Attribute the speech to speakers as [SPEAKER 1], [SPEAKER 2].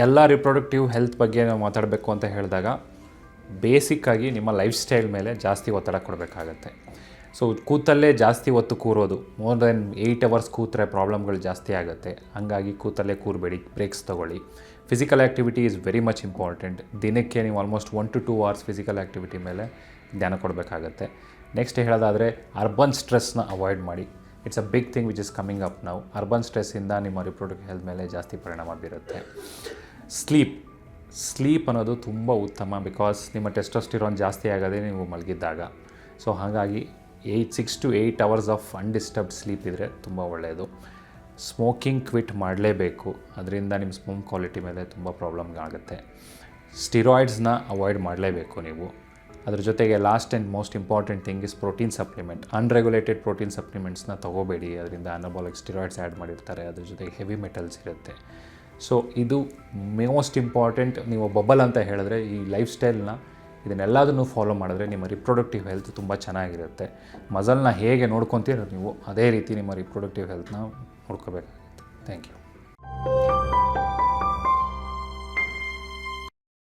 [SPEAKER 1] ಎಲ್ಲ reproductive health ಬಗ್ಗೆ ನಾವು ಮಾತಾಡಬೇಕು ಅಂತ ಹೇಳಿದಾಗ ಬೇಸಿಕ್ಕಾಗಿ ನಿಮ್ಮ ಲೈಫ್ ಸ್ಟೈಲ್ ಮೇಲೆ ಜಾಸ್ತಿ ಒತ್ತಡ ಕೊಡಬೇಕಾಗತ್ತೆ. ಸೊ ಕೂತಲ್ಲೇ ಜಾಸ್ತಿ ಹೊತ್ತು ಕೂರೋದು, ಮೋರ್ ದೆನ್ 8 ಅವರ್ಸ್ ಕೂತ್ರೆ ಪ್ರಾಬ್ಲಮ್ಗಳು ಜಾಸ್ತಿ ಆಗುತ್ತೆ. ಹಾಗಾಗಿ ಕೂತಲ್ಲೇ ಕೂರಬೇಡಿ, ಬ್ರೇಕ್ಸ್ ತೊಗೊಳ್ಳಿ. Physical activity is very much important. ದಿನಕ್ಕೆ ನೀವು almost 1 to 2 hours physical activity ಮೇಲೆ ಧ್ಯಾನ ಕೊಡಬೇಕಾಗತ್ತೆ. ನೆಕ್ಸ್ಟ್ ಹೇಳೋದಾದರೆ ಅರ್ಬನ್ ಸ್ಟ್ರೆಸ್ನ ಅವಾಯ್ಡ್ ಮಾಡಿ. It's a big thing which is coming up ನಾವು. ಅರ್ಬನ್ ಸ್ಟ್ರೆಸ್ಸಿಂದ ನಿಮ್ಮ ರಿಪ್ರೊಡಕ್ಟಿವ್ ಹೆಲ್ತ್ ಮೇಲೆ ಜಾಸ್ತಿ ಪರಿಣಾಮ ಬೀರುತ್ತೆ. ಸ್ಲೀಪ್ ಅನ್ನೋದು ತುಂಬ ಉತ್ತಮ, ಬಿಕಾಸ್ ನಿಮ್ಮ ಟೆಸ್ಟೋಸ್ಟಿರೋನ್ ಜಾಸ್ತಿ ಆಗೋದೇ ನೀವು ಮಲಗಿದ್ದಾಗ. ಸೊ ಹಾಗಾಗಿ 6 to 8 hours of undisturbed sleep ಇದ್ದರೆ ತುಂಬ ಒಳ್ಳೆಯದು. ಸ್ಮೋಕಿಂಗ್ ಕ್ವಿಟ್ ಮಾಡಲೇಬೇಕು, ಅದರಿಂದ ನಿಮ್ಮ ಸ್ಮೋಕ್ ಕ್ವಾಲಿಟಿ ಮೇಲೆ ತುಂಬ ಪ್ರಾಬ್ಲಮ್ಗಳಾಗುತ್ತೆ. ಸ್ಟಿರಾಯ್ಡ್ಸ್ನ ಅವಾಯ್ಡ್ ಮಾಡಲೇಬೇಕು ನೀವು. ಅದ್ರ ಜೊತೆಗೆ last and most important thing is protein supplement. Unregulated protein ಸಪ್ಲಿಮೆಂಟ್ಸ್ನ ತೊಗೋಬೇಡಿ, ಅದರಿಂದ ಅನಬಾಲಿಕ್ ಸ್ಟಿರಾಯ್ಡ್ಸ್ ಆ್ಯಡ್ ಮಾಡಿರ್ತಾರೆ. ಅದ್ರ ಜೊತೆಗೆ ಹೆವಿ ಮೆಟಲ್ಸ್ ಇರುತ್ತೆ. ಸೊ ಇದು ಮೋಸ್ಟ್ ಇಂಪಾರ್ಟೆಂಟ್. ನೀವು ಬಬಲ್ ಅಂತ ಹೇಳಿದ್ರೆ ಈ ಲೈಫ್ ಸ್ಟೈಲ್ನ ಇದನ್ನೆಲ್ಲದನ್ನು ಫಾಲೋ ಮಾಡಿದ್ರೆ ನಿಮ್ಮ ರಿಪ್ರೊಡಕ್ಟಿವ್ ಹೆಲ್ತ್ ತುಂಬ ಚೆನ್ನಾಗಿರುತ್ತೆ. ಮಸಲ್ನ ಹೇಗೆ ನೋಡ್ಕೊತೀರೋ ನೀವು ಅದೇ ರೀತಿ ನಿಮ್ಮ ರಿಪ್ರೊಡಕ್ಟಿವ್ ಹೆಲ್ತ್ನ ನೋಡ್ಕೋಬೇಕಾಗುತ್ತೆ. Thank you.